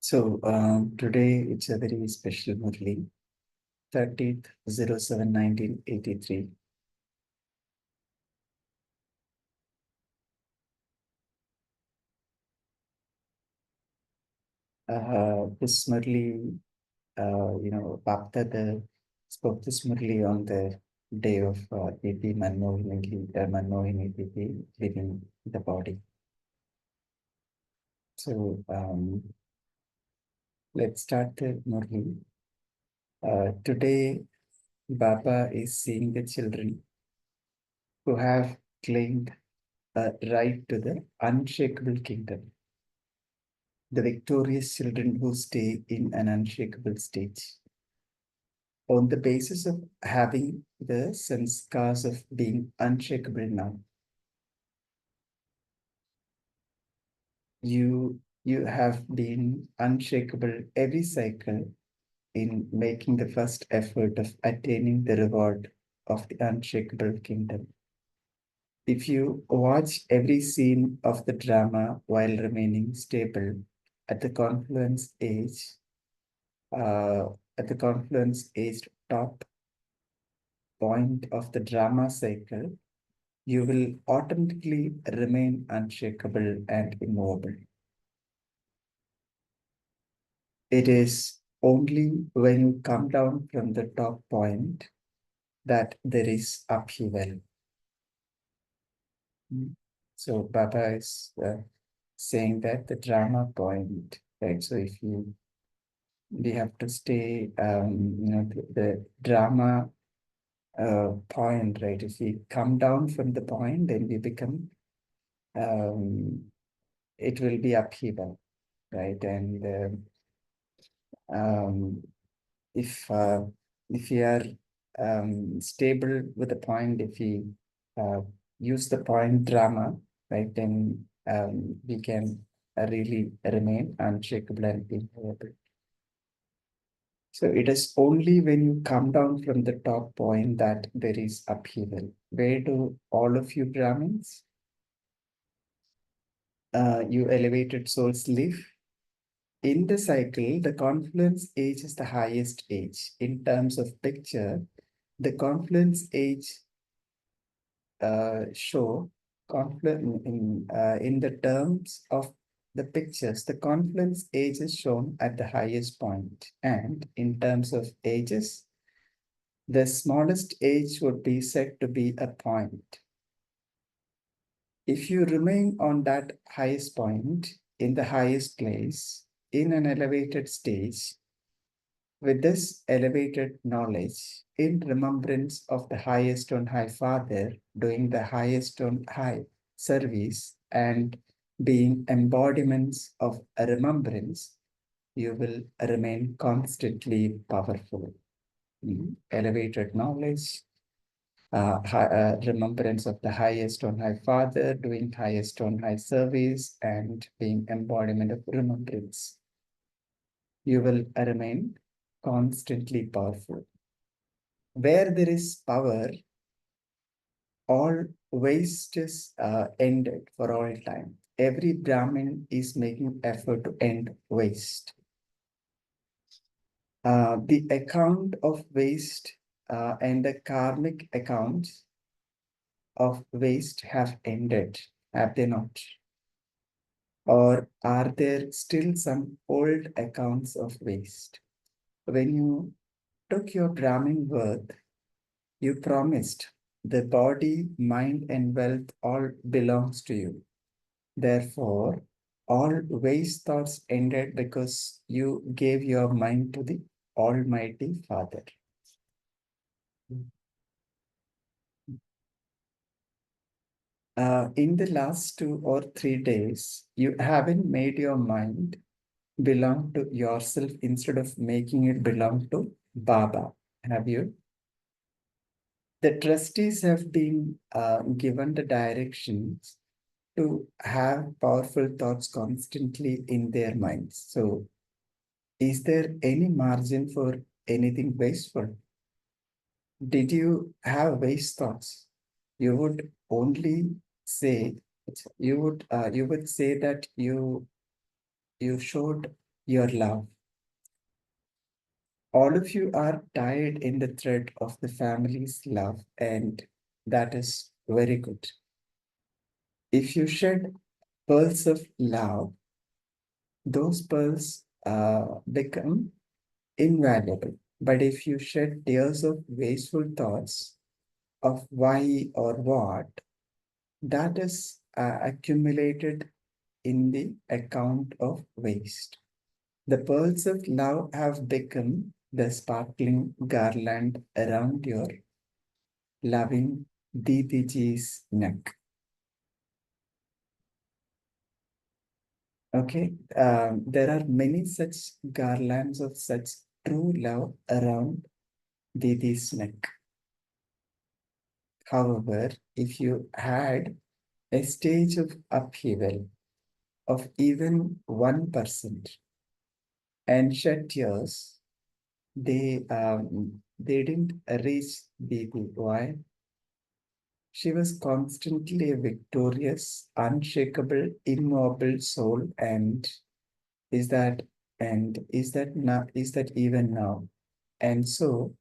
So today it's a very special Murli, 30th 07 1983. This Murli, BapDada spoke this Murli on the day of Didi Manmohini Didiji leaving the body. So let's start the Murli. Today, Baba is seeing the children who have claimed a right to the unshakable kingdom, the victorious children who stay in an unshakable state. On the basis of having the sanskars of being unshakable now, you have been unshakable every cycle in making the first effort of attaining the reward of the unshakable kingdom. If you watch every scene of the drama while remaining stable at the confluence age, uh, at the confluence age top point of the drama cycle, you will automatically remain unshakable and immovable. It is only when you come down from the top point that there is upheaval. So Baba is saying that the drama point, right? So if we have to stay, the drama point, right? If we come down from the point, then we become, it will be upheaval, right? And um, if we are stable with the point, if we use the point drama, right, then we can really remain unshakable and immovable. So it is only when you come down from the top point that there is upheaval. Where do all of you Brahmins, you elevated souls live? In the cycle, the confluence age is the highest age. In terms of picture, the confluence age show confluence in the terms of the pictures, the confluence age is shown at the highest point, and in terms of ages, the smallest age would be said to be a point. If you remain on that highest point, in the highest place, in an elevated stage, with this elevated knowledge, in remembrance of the highest on high Father, doing the highest on high service, and being embodiments of a remembrance, you will remain constantly powerful. Elevated knowledge, remembrance of the highest on high Father, doing highest on high service, and being embodiment of remembrance. You will remain constantly powerful. Where there is power, all waste is ended for all time. Every Brahmin is making effort to end waste. The account of waste and the karmic accounts of waste have ended, have they not? Or are there still some old accounts of waste? When you took your Brahmin birth, you promised the body, mind, and wealth all belongs to you. Therefore, all waste thoughts ended because you gave your mind to the Almighty Father. In the last 2 or 3 days, you haven't made your mind belong to yourself instead of making it belong to Baba. Have you? The trustees have been given the directions to have powerful thoughts constantly in their minds. So, is there any margin for anything wasteful? Did you have waste thoughts? You would only say you would say that you showed your love. All of you are tied in the thread of the family's love, and that is very good. If you shed pearls of love, those pearls become invaluable. But if you shed tears of wasteful thoughts of why or what, that is accumulated in the account of waste. The pearls of love have become the sparkling garland around your loving Didiji's neck. Okay, there are many such garlands of such true love around Didi's neck. However, if you had a stage of upheaval of even 1% and shed tears, they didn't reach Didi. Why? She was constantly a victorious, unshakable, immobile soul, and is that is that even now? And so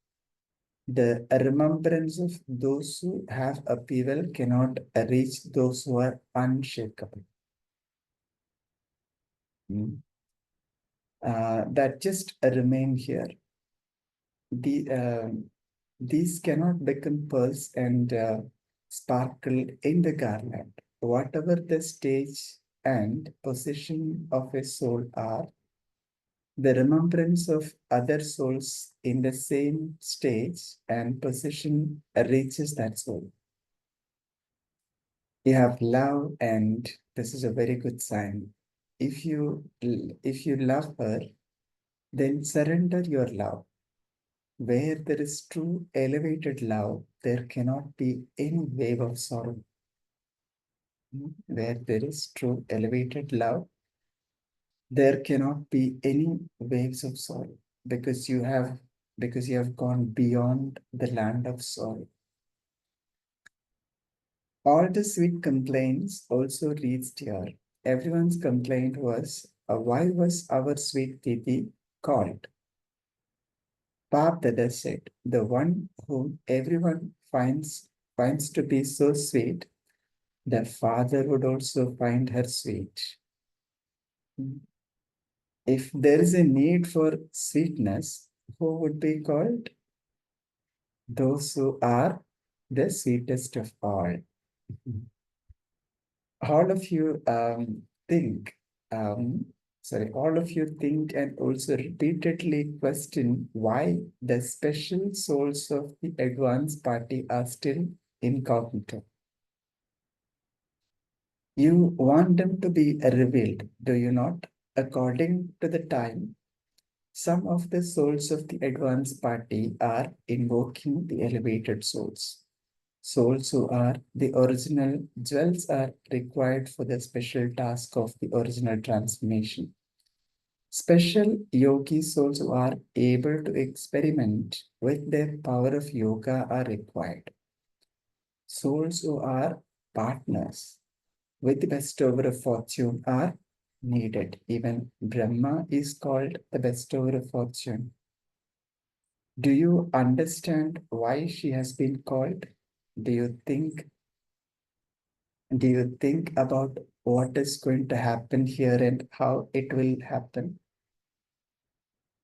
the remembrance of those who have upheaval cannot reach those who are unshakable. Mm. That just remain here. These cannot become pearls and sparkle in the garland. Whatever the stage and position of a soul are, the remembrance of other souls in the same stage and position reaches that soul. You have love, and this is a very good sign. If you love her, then surrender your love. Where there is true elevated love, there cannot be any wave of sorrow. Where there is true elevated love, there cannot be any waves of sorrow because you have gone beyond the land of sorrow. All the sweet complaints also reached here. Everyone's complaint was, why was our sweet Titi called? BapDada's said, the one whom everyone finds to be so sweet, the father would also find her sweet. If there is a need for sweetness, who would be called? Those who are the sweetest of all. All of you think, um, all of you think and also repeatedly question why the special souls of the advanced party are still incognito. You want them to be revealed, do you not? According to the time, some of the souls of the advanced party are invoking the elevated souls. Souls who are the original jewels are required for the special task of the original transformation. Special yogi souls who are able to experiment with their power of yoga are required. Souls who are partners with the bestower of fortune are needed. Even Brahma is called the bestower of fortune. Do you understand why she has been called? Do you think do you think about what is going to happen here and how it will happen?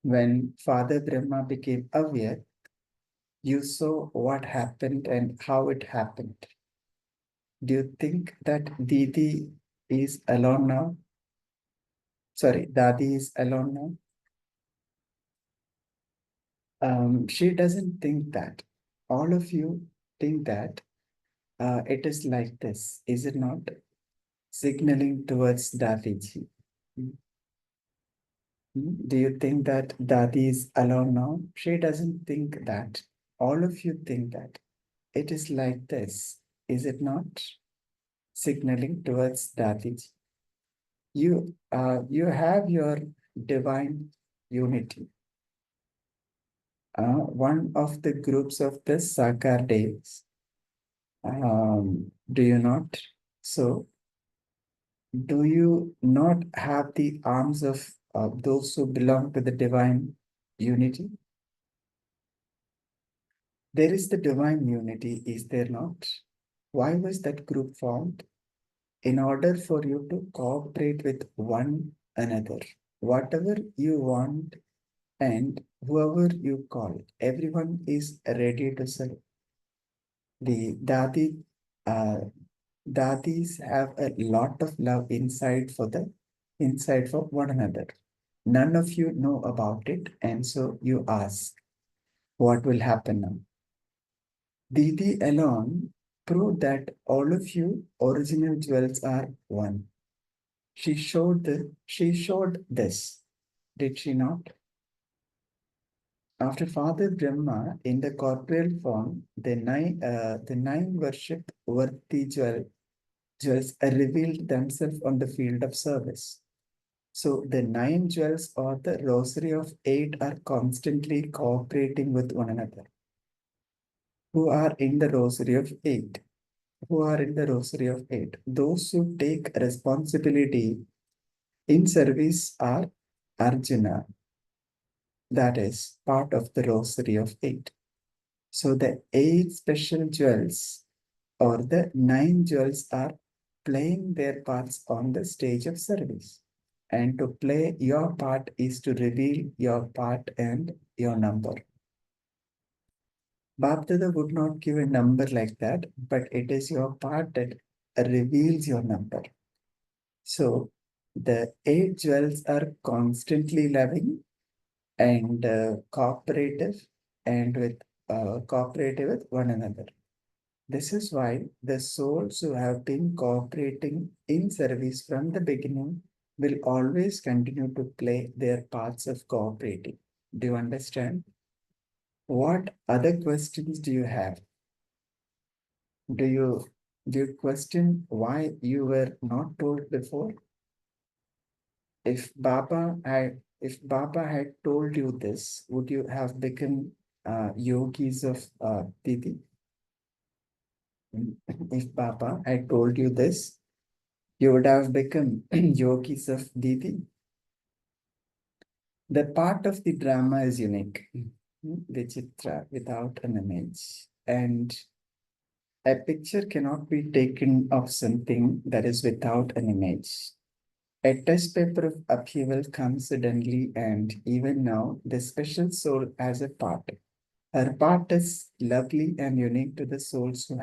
When Father Brahma became aware, you saw what happened and how it happened. Do you think that Didi is alone now? Sorry, Dadi is alone now? She doesn't think that. All of you think that it is like this, is it not? Signaling towards Dadiji. Do you think that Dadi is alone now? She doesn't think that. All of you think that. It is like this, is it not? Signaling towards Dadiji. You have your divine unity. One of the groups of the Sakar days. Do you not? So, do you not have the arms of those who belong to the divine unity. There is the divine unity, is there not? Why was that group formed? In order for you to cooperate with one another. Whatever you want and whoever you call, everyone is ready to serve. The uh, Dadis have a lot of love inside for one another. None of you know about it, and so you ask, what will happen now? Didi alone proved that all of you original jewels are one. She showed this, did she not? After Father Brahma in the corporeal form, the nine worship worthy jewels revealed themselves on the field of service. So the nine jewels or the rosary of eight are constantly cooperating with one another. Who are in the rosary of eight? Who are in the rosary of eight? Those who take responsibility in service are Arjuna, that is part of the rosary of eight. So the eight special jewels or the nine jewels are playing their parts on the stage of service. And to play your part is to reveal your part and your number. BapDada would not give a number like that, but it is your part that reveals your number. So the eight jewels are constantly loving and cooperative with one another. This is why the souls who have been cooperating in service from the beginning will always continue to play their parts of cooperating. Do you understand? What other questions do you have? Do you question why you were not told before? If Baba had told you this, would you have become yogis of Didi? If Baba had told you this, you would have become yogis of Didi. The part of the drama is unique, Vichitra, without an image. And a picture cannot be taken of something that is without an image. A test paper of upheaval comes suddenly, and even now, the special soul has a part. Her part is lovely and unique to the souls who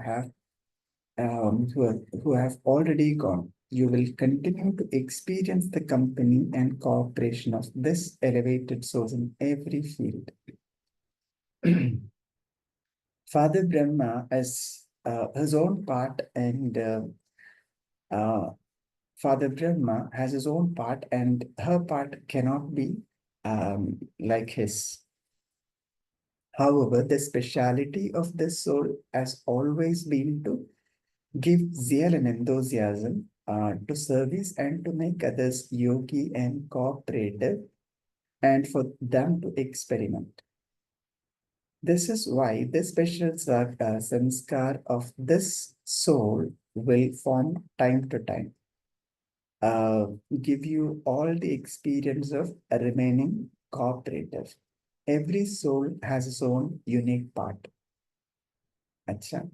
have already gone. You will continue to experience the company and cooperation of this elevated soul in every field. Father Brahma has his own part, and uh, Father Brahma has his own part, and her part cannot be like his. However, the speciality of this soul has always been to give zeal and enthusiasm to service and to make others yogi and cooperative and for them to experiment. This is why the special sanskar of this soul will form time to time, uh, give you all the experience of remaining cooperative. Every soul has its own unique part. Acha.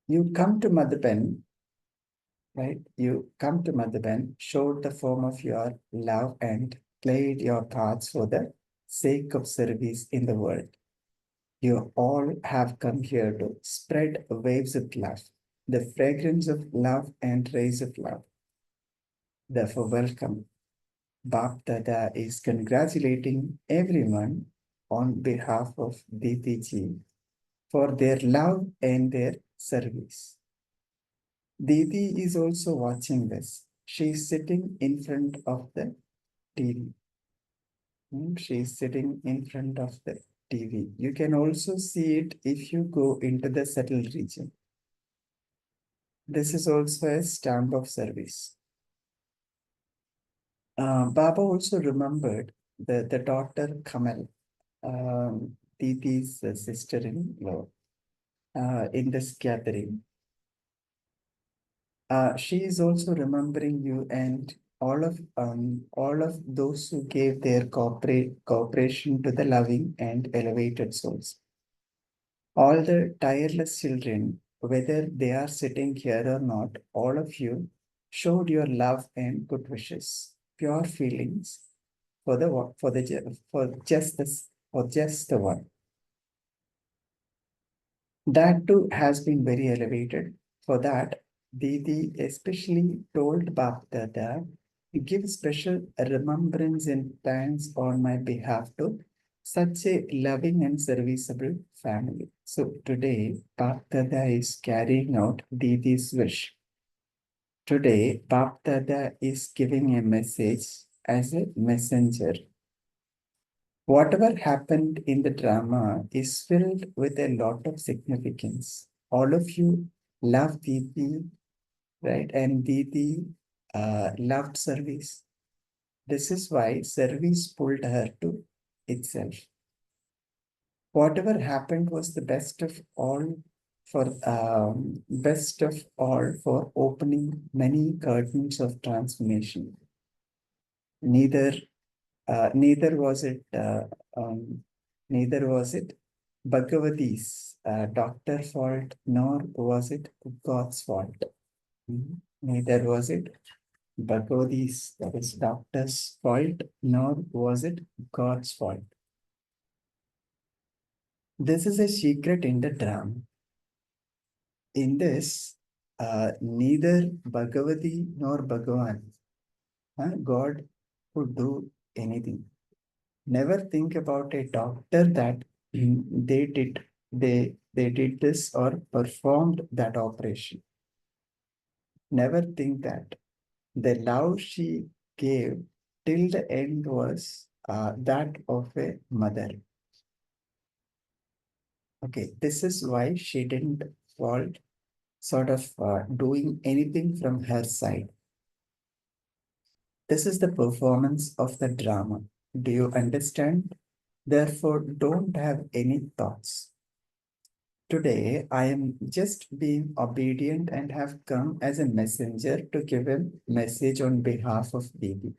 You come to Madhapan, right? You come to Madhapan, showed the form of your love and played your parts for the sake of service in the world. You all have come here to spread waves of love, the fragrance of love and rays of love. Therefore, welcome. BapDada is congratulating everyone on behalf of Didiji for their love and their service. Didi is also watching this. She is sitting in front of the TV. She is sitting in front of the TV. You can also see it if you go into the settled region. This is also a stamp of service. Baba also remembered the daughter Kamal, Didi's sister-in-law, in this gathering. She is also remembering you and all of those who gave their cooperation to the loving and elevated souls. All the tireless children, whether they are sitting here or not, all of you showed your love and good wishes, pure feelings for the for just the one. That too has been very elevated. For that, Didi especially told BapDada to give special remembrance and thanks on my behalf to such a loving and serviceable family. So today, BapDada is carrying out Didi's wish. Today, BapDada is giving a message as a messenger. Whatever happened in the drama is filled with a lot of significance. All of you love Didi, right? And Didi loved service. This is why service pulled her to itself. Whatever happened was the best of all for opening many curtains of transformation. Neither neither was it um, neither was it Bhagavati's doctor fault, nor was it God's fault. Mhm. Neither was it Bhagavati's, that is doctor's fault, nor was it God's fault. This is a secret in the drama. In this, neither Bhagavati nor Bhagavan, God, could do anything. Never think about a doctor that they did this or performed that operation. Never think that. The love she gave till the end was that of a mother. Okay, this is why she didn't fault sort of doing anything from her side. This is the performance of the drama. Do you understand? Therefore, don't have any thoughts. Today, I am just being obedient and have come as a messenger to give a message on behalf of Bibi.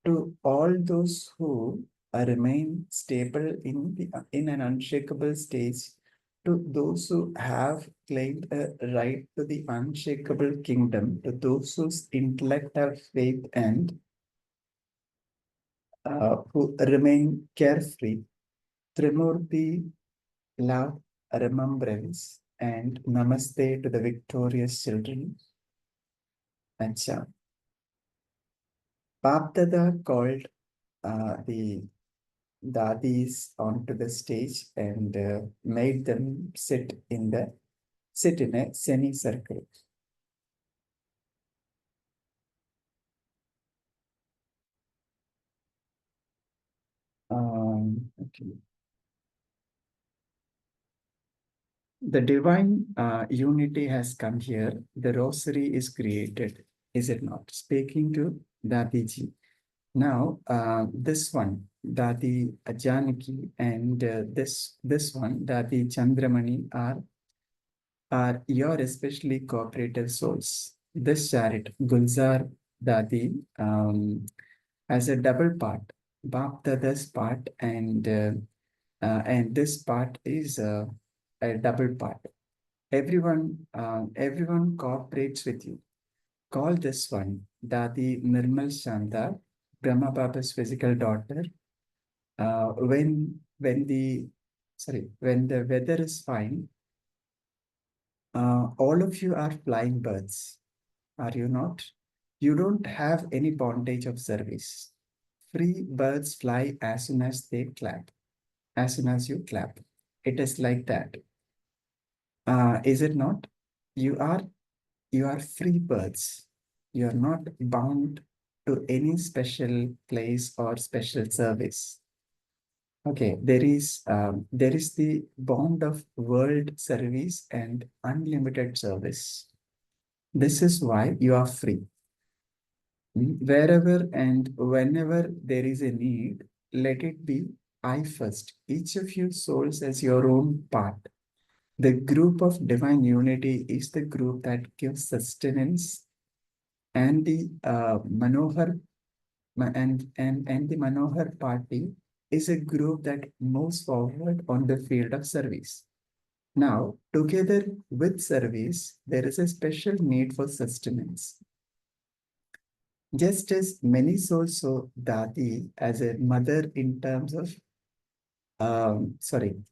To all those who remain stable in an unshakable stage, to those who have claimed a right to the unshakable kingdom, to those whose intellect have faith and who remain carefree, Trimurti love, remembrance, and namaste to the victorious children. Acha. Bapdada called the dadis onto the stage and made them sit in a semicircle. Okay. The divine unity has come here. The rosary is created, is it not? Speaking to Dadiji. Now, this one, Dadi Janaki, and this one, Dadi Chandramani, are your especially cooperative souls. This chariot, Gulzar Dadi, has a double part, BapDada's part, and this part is a double part. Everyone cooperates with you. Call this one Dadi Nirmal Shanda, Brahma Baba's physical daughter. When the weather is fine, all of you are flying birds, are you not? You don't have any bondage of service. Free birds fly as soon as they clap, as soon as you clap. It is like that. Is it not? You are you are free birds. You are not bound to any special place or special service. Okay, there is the bond of world service and unlimited service. This is why you are free. Wherever and whenever there is a need, let it be I first. Each of you souls as your own part. The group of divine unity is the group that gives sustenance and the Manohar and the Manohar party is a group that moves forward on the field of service. Now, together with service, there is a special need for sustenance. Just as many souls saw Dadi as a mother in terms of,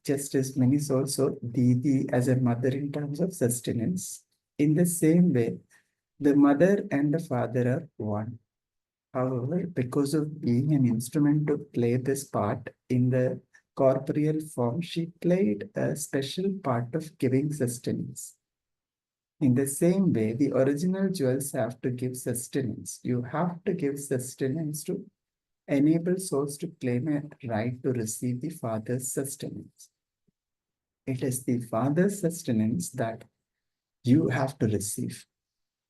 just as many souls saw Didi as a mother in terms of sustenance, in the same way, the mother and the father are one. However, because of being an instrument to play this part in the corporeal form, she played a special part of giving sustenance. In the same way, the original jewels have to give sustenance. You have to give sustenance to enable souls to claim a right to receive the Father's sustenance. It is the Father's sustenance that you have to receive,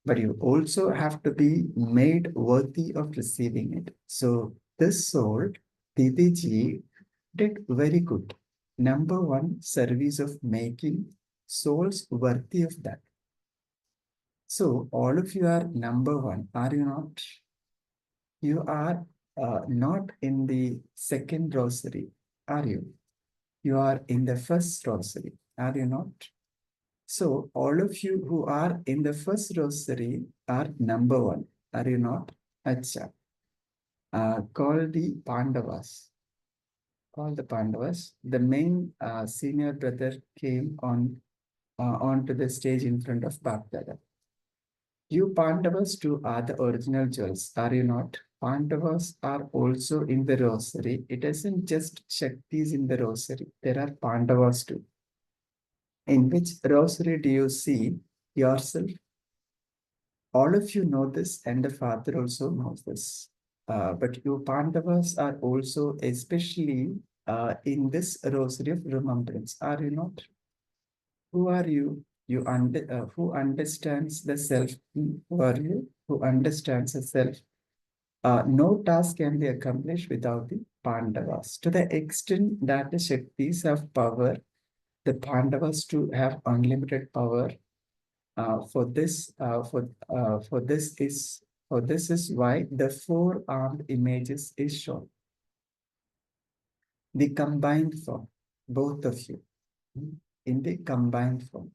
but you also have to be made worthy of receiving it. So this soul, Didiji, did very good. Number one, service of making souls worthy of that. So all of you are number one, are you not? You are not in the second rosary, are you? You are in the first rosary, are you not? So all of you who are in the first rosary are number one, are you not? Acha. Call the Pandavas. Call the Pandavas. The main senior brother came onto the stage in front of BapDada. You Pandavas too are the original jewels, are you not? Pandavas are also in the rosary. It isn't just Shaktis in the rosary. There are Pandavas too. In which rosary do you see yourself? All of you know this, and the Father also knows this. But you Pandavas are also especially in this rosary of remembrance, are you not? Who are you? Who understands the self? Who are you? Who understands the self? No task can be accomplished without the Pandavas. To the extent that the Shaktis have power, the Pandavas too have unlimited power. For this, for this is why the four-armed images is shown. The combined form, both of you, in the combined form.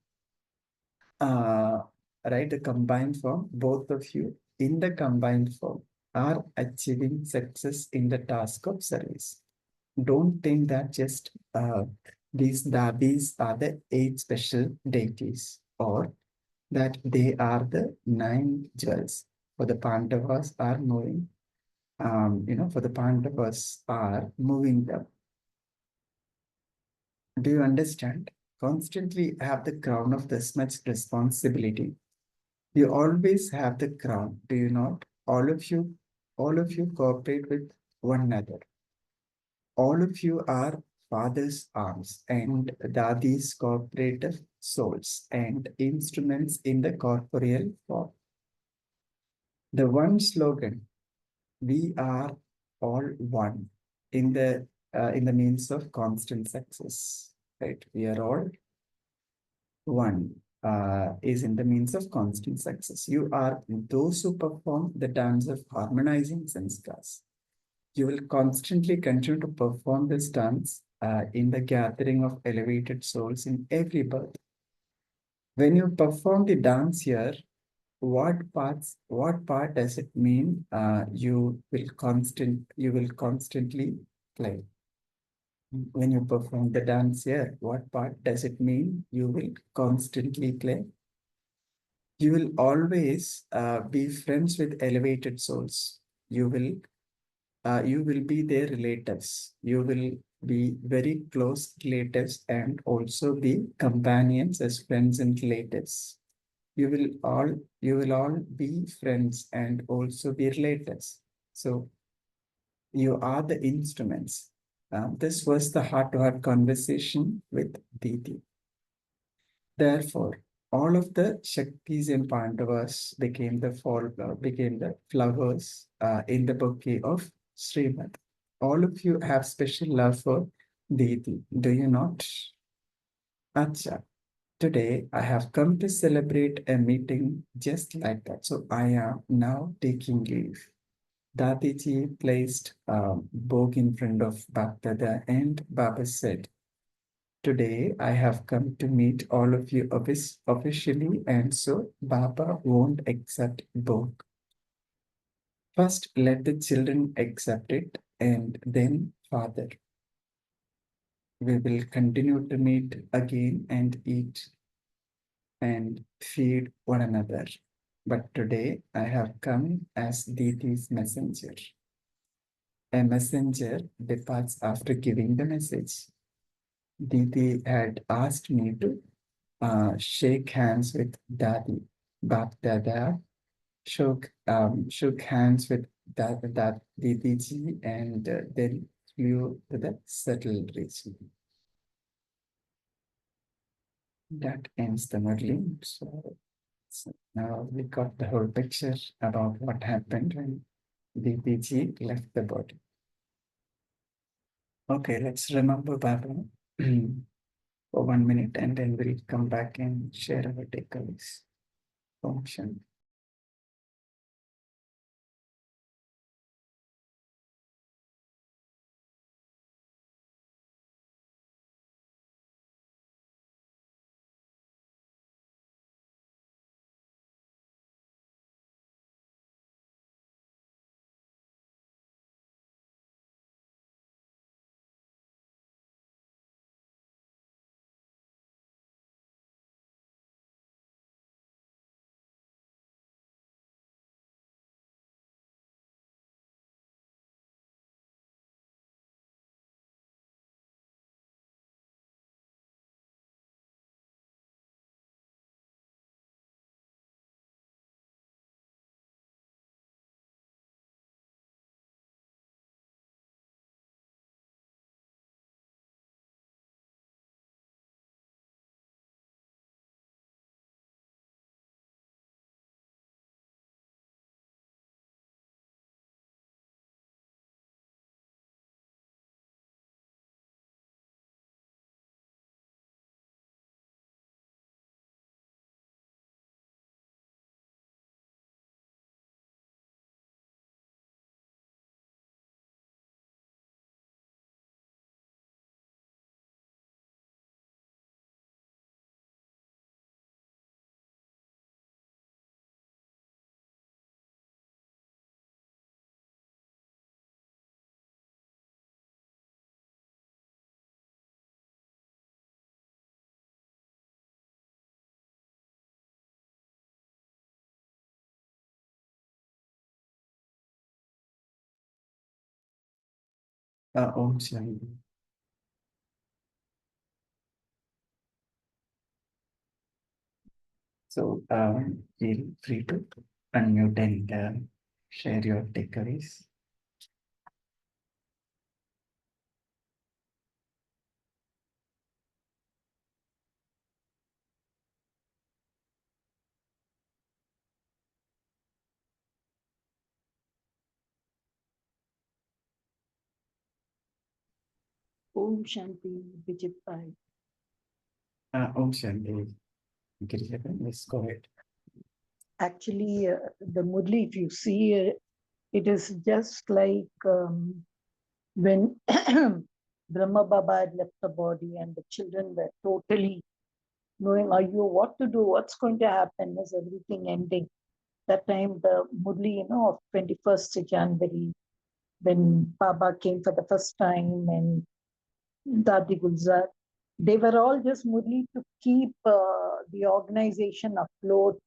Right, the combined form, both of you in the combined form are achieving success in the task of service. Don't think that just these are the 8 special deities, or that they are the 9 jewels. For the Pandavas are moving, for the Pandavas are moving them. Do you understand? Constantly have the crown of this much responsibility. You always have the crown, do you not? All of you cooperate with one another. All of you are father's arms and dadi's cooperative souls and instruments in the corporeal form. The one slogan, we are all one, in the means of constant success, right? We are all one, is in the means of constant success. You are those who perform the dance of harmonizing sanskars. You will constantly continue to perform this dance in the gathering of elevated souls in every birth. When you perform the dance here, what part does it mean you will constantly play? When you perform the dance here, what part does it mean you will constantly play? You will always be friends with elevated souls. You will be their relatives. You will be very close relatives and also be companions as friends and relatives. You will all be friends and also be relatives. So you are the instruments. This was the heart-to-heart conversation with Didi. Therefore, all of the Shaktis and Pandavas became the flowers in the bouquet of Srimad. All of you have special love for Didi, do you not? Acha. Today, I have come to celebrate a meeting just like that. So I am now taking leave. Dadiji placed a book in front of BapDada and Baba said, today I have come to meet all of you officially, and so Baba won't accept book. First, let the children accept it, and then Father. We will continue to meet again and eat and feed one another. But today I have come as Didi's messenger. A messenger departs after giving the message. Didi had asked me to shake hands with Daddy. BapDada shook hands with that Didiji and then flew to the settled region. That ends the Murli. So now we got the whole picture about what happened when Didiji left the body. Okay, let's remember Baba for 1 minute and then we'll come back and share our takeaways. Om Shanti. Om Shanti. So feel free to unmute and share your takeaways. Om Shanti Vijay. Om Shanti. Let's go ahead. Actually, the Murli, if you see, it is just like when Brahma Baba had left the body and the children were totally knowing, are you what to do, what's going to happen, is everything ending. That time, the Murli, of 21st January, when Baba came for the first time and Dadi Gulzar, they were all just Murli to keep the organization afloat,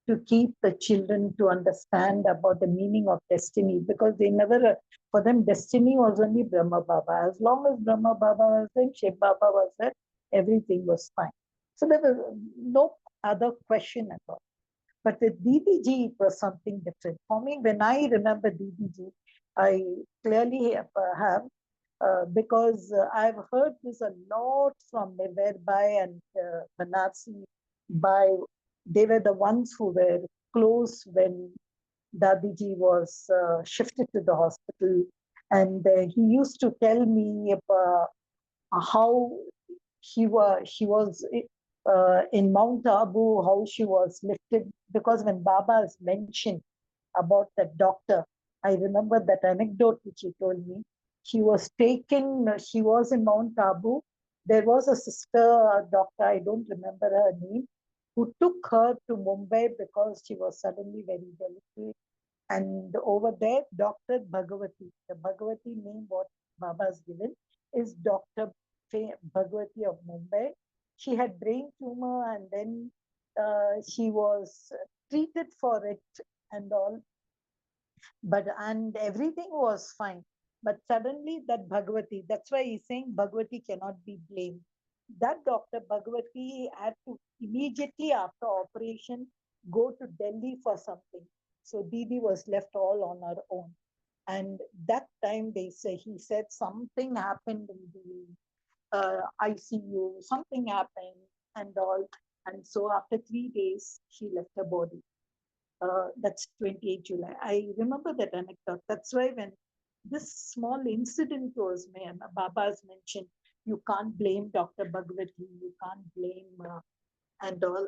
to keep the children to understand about the meaning of destiny, because they never, for them, destiny was only Brahma Baba. As long as Brahma Baba was there, Shiv Baba was there, everything was fine. So there was no other question at all. But with Didiji, it was something different. For me, when I remember Didiji, I clearly have because I've heard this a lot from Neverbai and Banarsi. They were the ones who were close when Dadiji was shifted to the hospital. And he used to tell me about how he was in Mount Abu, how she was lifted. Because when Baba is mentioned about the doctor, I remember that anecdote which he told me. She was taken, she was in Mount Abu. There was a sister doctor, I don't remember her name, who took her to Mumbai because she was suddenly very delicate. And over there, Dr. Bhagavati, the Bhagavati name what Baba's given is Dr. Bhagavati of Mumbai. She had brain tumor and then she was treated for it and all, and everything was fine. But suddenly that Bhagavati, that's why he's saying Bhagavati cannot be blamed. That Dr. Bhagavati had to immediately after operation go to Delhi for something. So Didi was left all on her own. And that time he said something happened in the ICU, something happened and all. And so after 3 days, she left her body. That's 28 July. I remember that anecdote. That's why when this small incident was made, Baba's mentioned, you can't blame Dr. Bhagavati, you can't blame and all.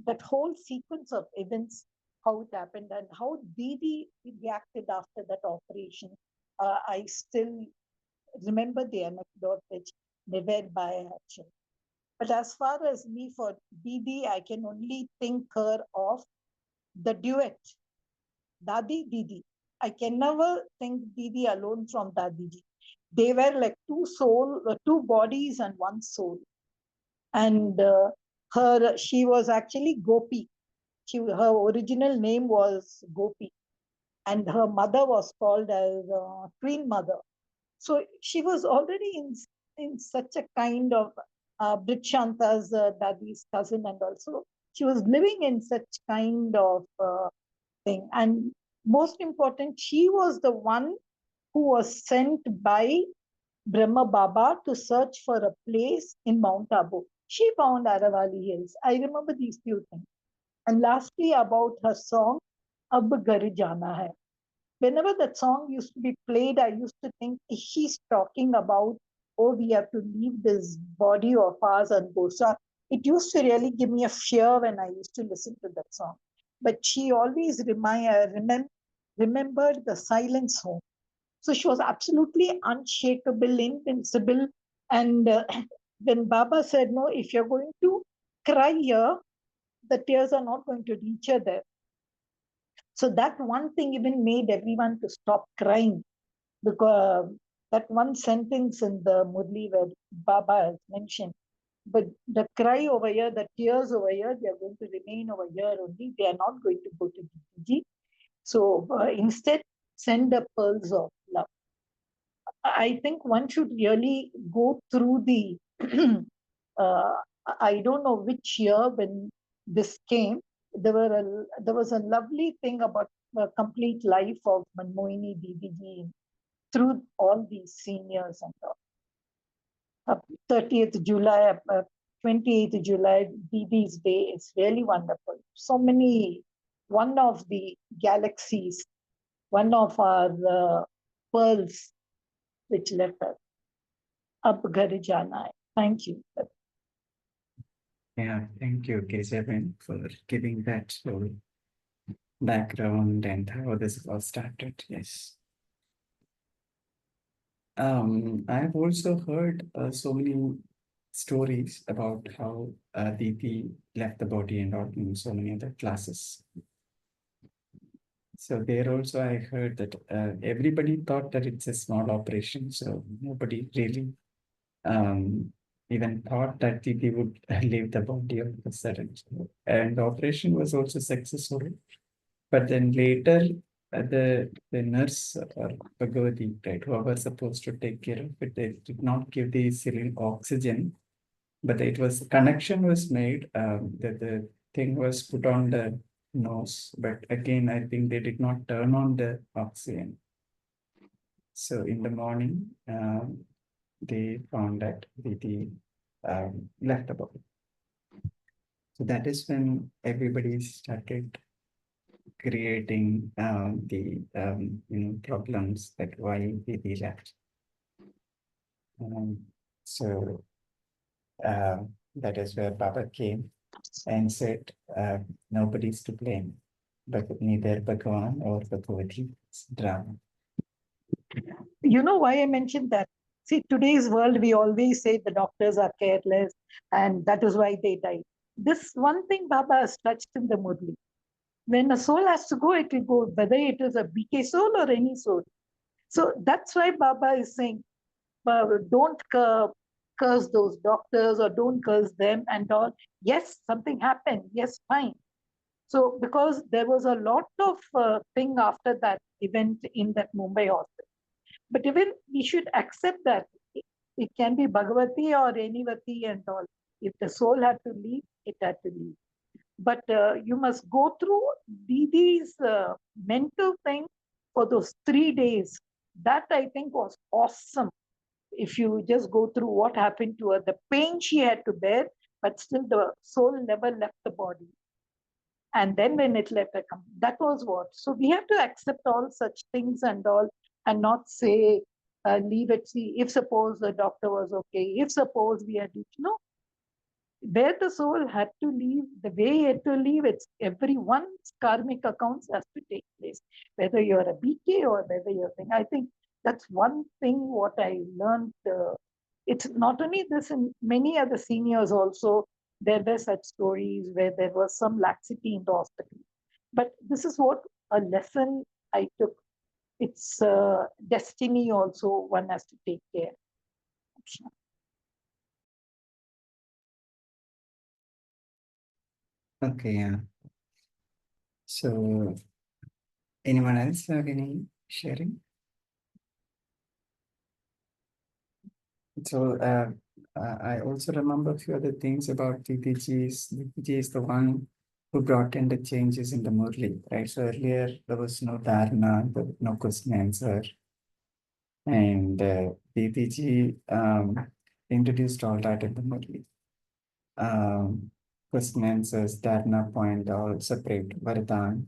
That whole sequence of events, how it happened and how Didi reacted after that operation, I still remember the anecdote which Never by actually. But as far as me for Didi, I can only think her of the duet, Dadi Didi. I can never think Didi alone from Dadiji. They were like two bodies and one soul. And she was actually Gopi. Her original name was Gopi, and her mother was called as Queen Mother. So she was already in such a kind of Brikshanta's Dadi's cousin, and also she was living in such kind of thing. And most important, she was the one who was sent by Brahma Baba to search for a place in Mount Abu. She found Aravali Hills. I remember these few things. And lastly, about her song, Ab Ghar Jana Hai. Whenever that song used to be played, I used to think, is she talking about, oh, we have to leave this body of ours and go. So it used to really give me a fear when I used to listen to that song. But she always remembered the silence home. So she was absolutely unshakable, invincible. And when Baba said, no, if you're going to cry here, the tears are not going to reach her there. So that one thing even made everyone to stop crying, because that one sentence in the Murli where Baba has mentioned, but the cry over here, the tears over here, they are going to remain over here only. They are not going to go to Didiji. So instead, send the pearls of love. I think one should really go through the, I don't know which year when this came, there was a lovely thing about the complete life of Manmohini Didiji through all these seniors and all. 30th July, 28th July, Didi's Day is really wonderful. So many, one of the galaxies, one of our pearls which left us. Ab Ghar Jana Hai. Thank you. Yeah, thank you, Kesavan, for giving that whole background and how this all started. Yes. I've also heard so many stories about how Diti left the body and all in so many other classes. So there also I heard that everybody thought that it's a small operation, so nobody really even thought that Diti would leave the body all of a sudden. And the operation was also successful. But then later, the nurse or Bhagavati, right, who was supposed to take care of it, they did not give the cylinder oxygen, but it was connection was made. That the thing was put on the nose, but again, I think they did not turn on the oxygen. So in the morning, they found that the left the body. So that is when everybody started creating the problems that why they left. So That is where Baba came and said, nobody's to blame, but neither Bhagavan or Bhagavati's drama. You know why I mentioned that? See, today's world, we always say the doctors are careless and that is why they die. This one thing Baba has touched in the Murli. When a soul has to go, it will go, whether it is a BK soul or any soul. So that's why Baba is saying, don't curse those doctors or don't curse them and all. Yes, something happened. Yes, fine. So because there was a lot of thing after that event in that Mumbai hospital. But even we should accept that it can be Bhagavati or Anivati and all. If the soul had to leave, it had to leave. But you must go through Didi's mental thing for those 3 days. That I think was awesome. If you just go through what happened to her, the pain she had to bear, but still the soul never left the body. And then when it left, that was what. So we have to accept all such things and all, and not say, leave it. See, if suppose the doctor was okay, if suppose we had, where the soul had to leave, the way it had to leave, it's everyone's karmic accounts has to take place, whether you're a BK or whether you're thing. I think that's one thing what I learned. It's not only this, in many other seniors also, there were such stories where there was some laxity in the hospital. But this is what a lesson I took. It's destiny also, one has to take care. Okay, yeah. So, anyone else have any sharing? So, I also remember a few other things about Didiji. Didiji is the one who brought in the changes in the Murli, right? So earlier there was no Dharna, there was no question answer. And Didiji introduced all that in the Murli. Question answers, Dharna point, all separate, Vardhan.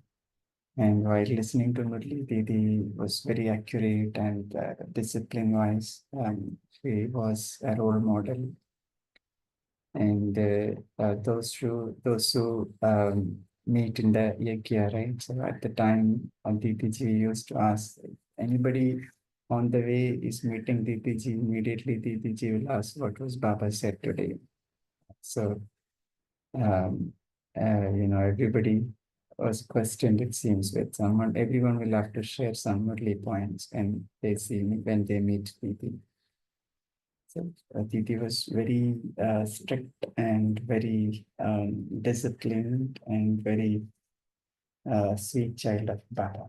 And while listening to Murli, Didi was very accurate and discipline-wise. She was a role model. And those who meet in the yagya, right? So at the time, Didiji used to ask anybody on the way is meeting Didiji, immediately Didiji will ask what was Baba said today. So um, everybody was questioned, it seems, with someone. Everyone will have to share some Murli points and they see when they meet Didi. So Didi was very strict and very disciplined and very sweet child of Baba.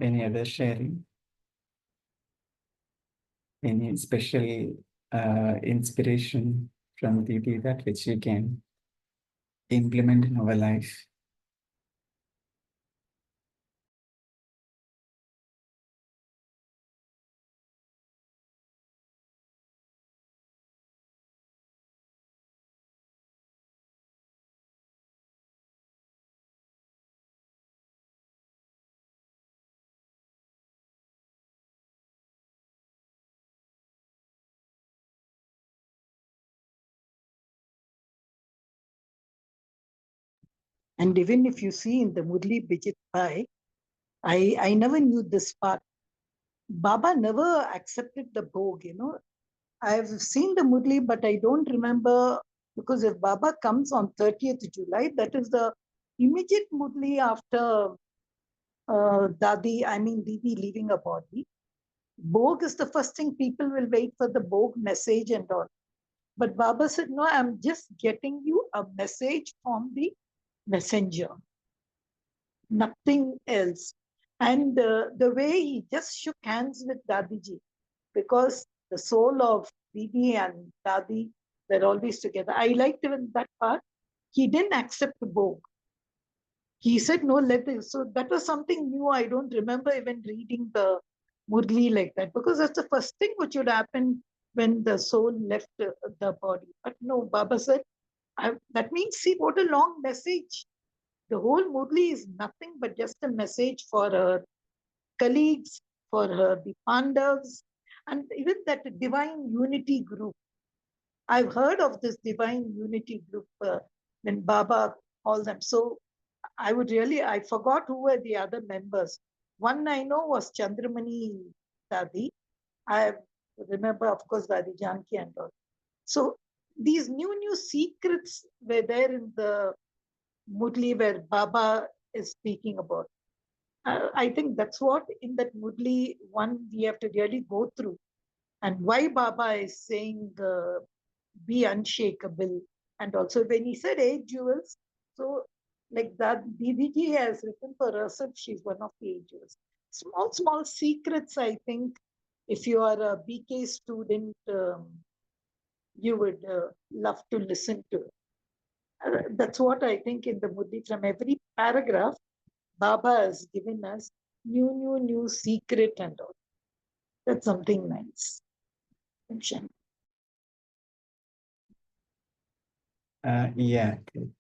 Any other sharing? Any special inspiration from Didi that which we can implement in our life? And even if you see in the Murli Bijit Bhai, I never knew this part. Baba never accepted the bhog. I've seen the Murli, but I don't remember, because if Baba comes on 30th July, that is the immediate Murli after Didi leaving a body. Bhog is the first thing people will wait for, the Bhog message and all. But Baba said, no, I'm just getting you a message from the messenger, nothing else. And the way he just shook hands with Dadiji, because the soul of Didi and Dadi were always together. I liked even that part. He didn't accept the Bhog. He said, no, let this. So that was something new. I don't remember even reading the Murli like that, because that's the first thing which would happen when the soul left the body. But no, Baba said, that means, see what a long message. The whole Murli is nothing but just a message for her colleagues, for her, the Pandavas, and even that divine unity group. I've heard of this divine unity group when Baba called them. So I forgot who were the other members. One I know was Chandramani Dadi. I remember, of course, Dadi Janki and all. So these new secrets were there in the Murli where Baba is speaking about. I think that's what in that Murli one we have to really go through. And why Baba is saying be unshakable. And also when he said 8 jewels, so like that, Didiji has written for herself, she's one of the 8 jewels. Small secrets, I think, if you are a BK student, you would love to listen to. That's what I think in the Murli. From every paragraph, Baba has given us new secret and all. That's something nice. Yeah. And,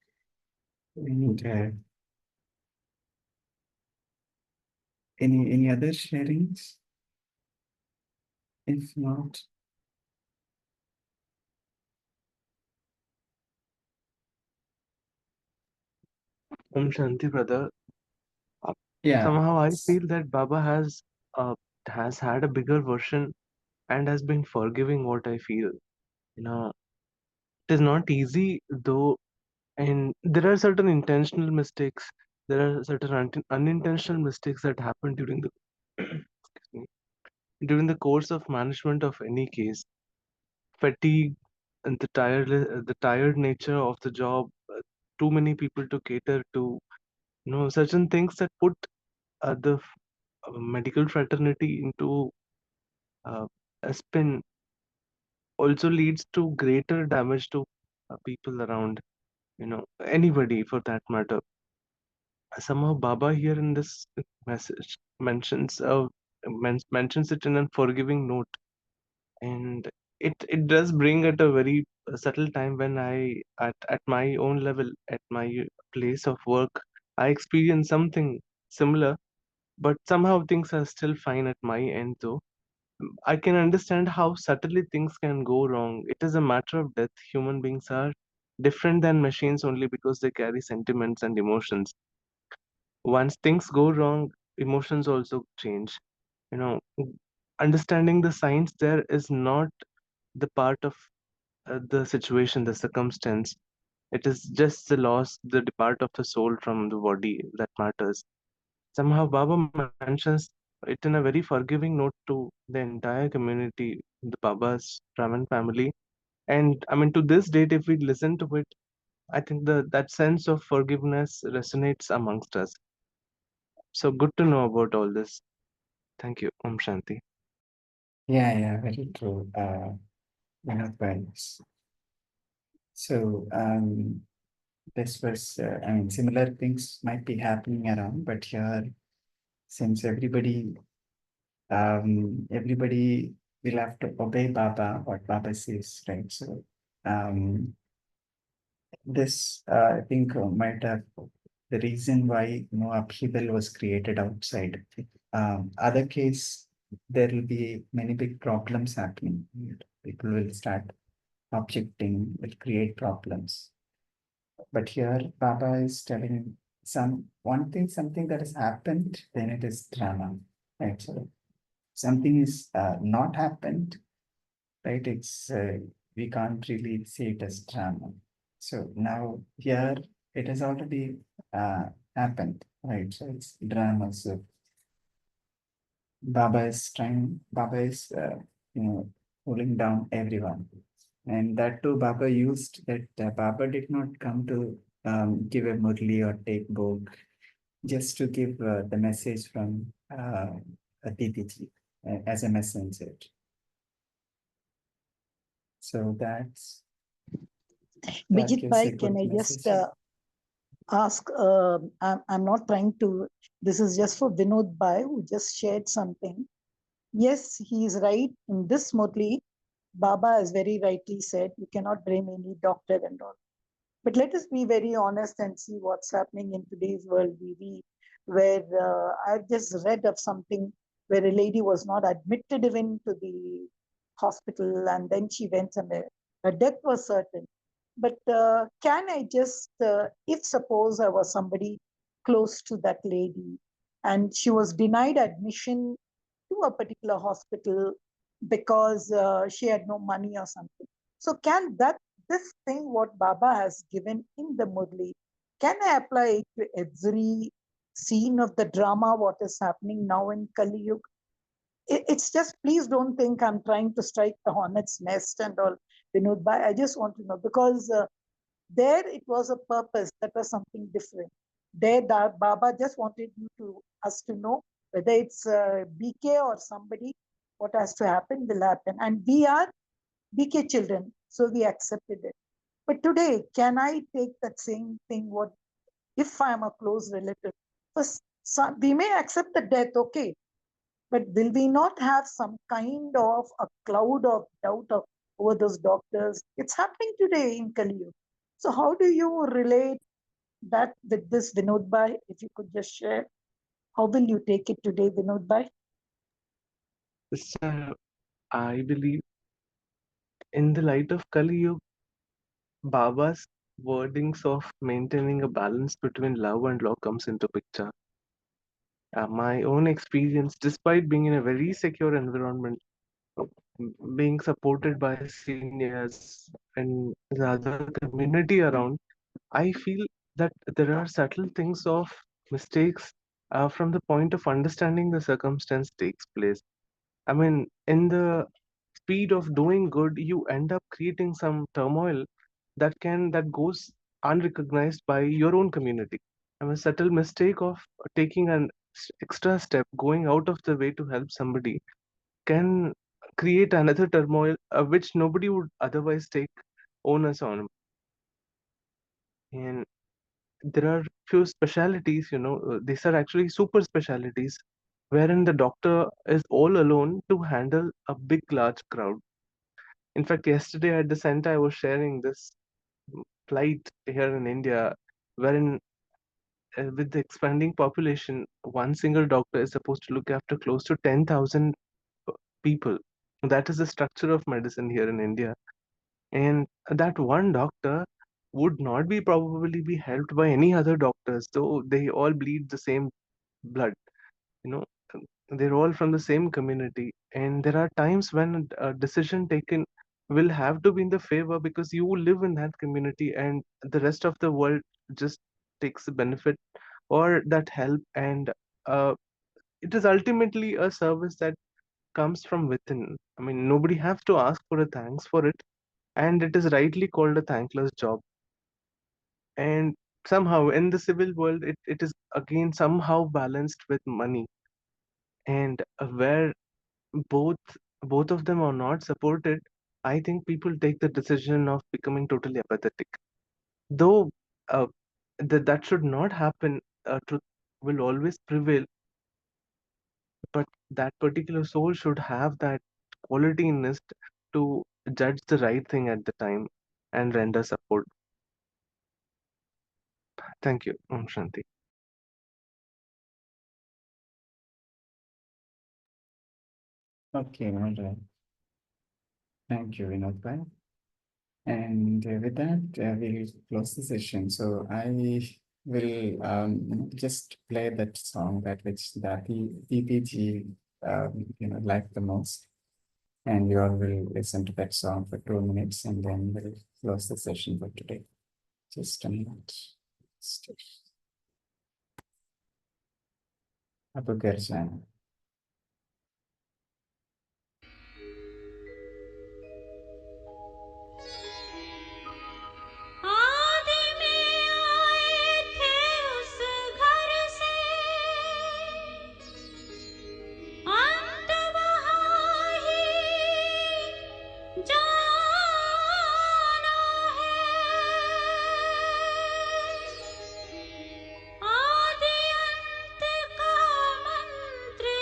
any other sharings? If not, Shanti, brother. Uh, yeah. Somehow I feel that Baba has had a bigger version and has been forgiving what I feel. You know, it is not easy though, and there are certain intentional mistakes. There are certain unintentional mistakes that happen during the excuse me, during the course of management of any case. Fatigue and the tired nature of the job, too many people to cater to, certain things that put the medical fraternity into uh, a spin also leads to greater damage to people around, anybody for that matter. Somehow Baba here in this message mentions it in a forgiving note, and it does bring at a very subtle time when at my own level, at my place of work, I experience something similar, but somehow things are still fine at my end though. I can understand how subtly things can go wrong. It is a matter of death. Human beings are different than machines only because they carry sentiments and emotions. Once things go wrong, emotions also change. You know, understanding the science there is not the part of the situation, the circumstance. It is just the loss, the depart of the soul from the body that matters. Somehow, Baba mentions it in a very forgiving note to the entire community, the Baba's Brahmin family. And I mean, to this date, if we listen to it, I think that sense of forgiveness resonates amongst us. So good to know about all this. Thank you. Om Shanti. Yeah, very true. Points. So, this was, I mean, similar things might be happening around, but here, since everybody will have to obey Baba, what Baba says, right? So, this, I think, might have the reason why no upheaval was created outside. Other case, there will be many big problems happening. People will start objecting, will create problems. But here, Baba is telling one thing, something that has happened, then it is drama, right? So something is not happened, right? We can't really see it as drama. So now here it has already happened, right? So it's drama. So Baba is, pulling down everyone. And that too, Baba used that. Baba did not come to give a murli or take book, just to give the message from Didiji as a messenger. So that Bijit gives a Bhai, can good I just message. ask? I'm not trying to, this is just for Vinod Bhai, who just shared something. Yes, he is right. In this Murli, Baba has very rightly said, you cannot blame any doctor and all. But let us be very honest and see what's happening in today's world, BB, where I've just read of something where a lady was not admitted even to the hospital, and then she went and her death was certain. But can I just, if suppose I was somebody close to that lady and she was denied admission to a particular hospital because she had no money or something. So can that this thing what Baba has given in the Murli, can I apply it to every scene of the drama what is happening now in Kali Yuga? It's just, please don't think I'm trying to strike the hornet's nest and all, Vinod Bhai. I just want to know because there it was a purpose, that was something different. There, the Baba just wanted you to us to know whether it's BK or somebody, what has to happen will happen. And we are BK children, so we accepted it. But today, can I take that same thing? What if I am a close relative? First, we may accept the death, okay, but will we not have some kind of a cloud of doubt over those doctors? It's happening today in Kali Yuga. So how do you relate that with this, Vinod Bhai? If you could just share, how will you take it today, Vinod Bhai? So I believe in the light of Kali Yuga, Baba's wordings of maintaining a balance between love and law comes into picture. My own experience, despite being in a very secure environment, being supported by seniors and the other community around, I feel that there are subtle things of mistakes from the point of understanding the circumstance takes place. I mean, in the speed of doing good, you end up creating some turmoil that goes unrecognized by your own community. I mean, subtle mistake of taking an extra step, going out of the way to help somebody, can create another turmoil which nobody would otherwise take onus on. And there are few specialities, these are actually super specialities, wherein the doctor is all alone to handle a big, large crowd. In fact, yesterday at the center, I was sharing this plight here in India, wherein with the expanding population, one single doctor is supposed to look after close to 10,000 people. That is the structure of medicine here in India. And that one doctor would not be probably be helped by any other doctors, though they all bleed the same blood. You know, they're all from the same community, and there are times when a decision taken will have to be in the favor because you live in that community, and the rest of the world just takes the benefit or that help, and uh, it is ultimately a service that comes from within. I mean, nobody has to ask for a thanks for it, and it is rightly called a thankless job. And somehow in the civil world, it is again somehow balanced with money, and where both both of them are not supported, I think people take the decision of becoming totally apathetic. Though uh, that should not happen. Truth will always prevail, but that particular soul should have that quality in it to judge the right thing at the time and render support. Thank you, Om Shanti. Okay, all right. Thank you, Vinod Bhai. And with that, we'll close the session. So I will just play that song that which DPG liked the most, and you all will listen to that song for 2 minutes, and then we'll close the session for today. Just a minute. अब घर जाना आदि में आए थे उस घर से अंत वहाँ ही जाना है आदि अंत का मंत्र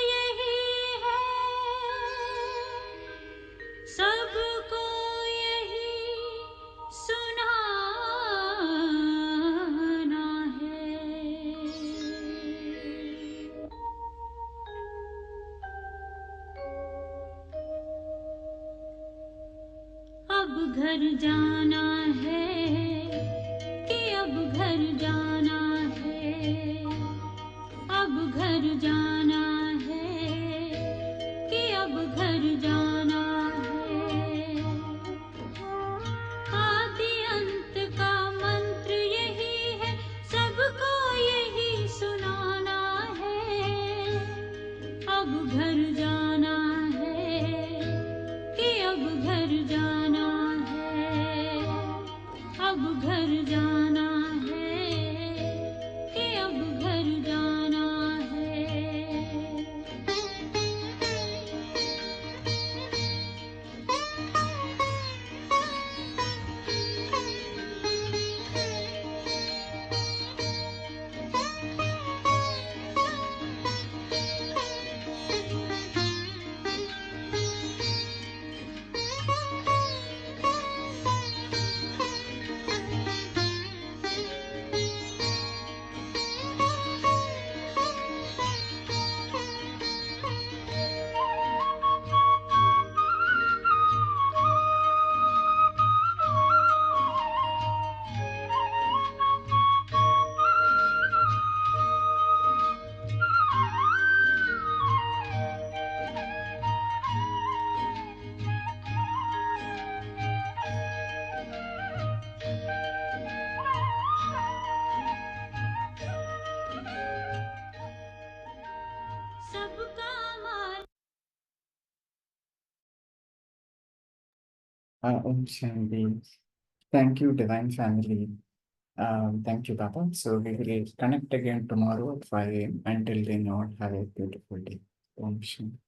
घर जाना है कि अब घर जाना है, अब घर जाना है कि अब घर जाना है। आदि अंत का मंत्र यही है, सबको यही सुनाना है। अब घर जाना है कि अब घर जाना है, अब घर जाना है कि अब घर जाना है। सबका मालिक Om Shanti. Thank you, Divine Family. Thank you, Papa. So we will connect again tomorrow at 5 a.m. Until then, all have a beautiful day. Om Shanti.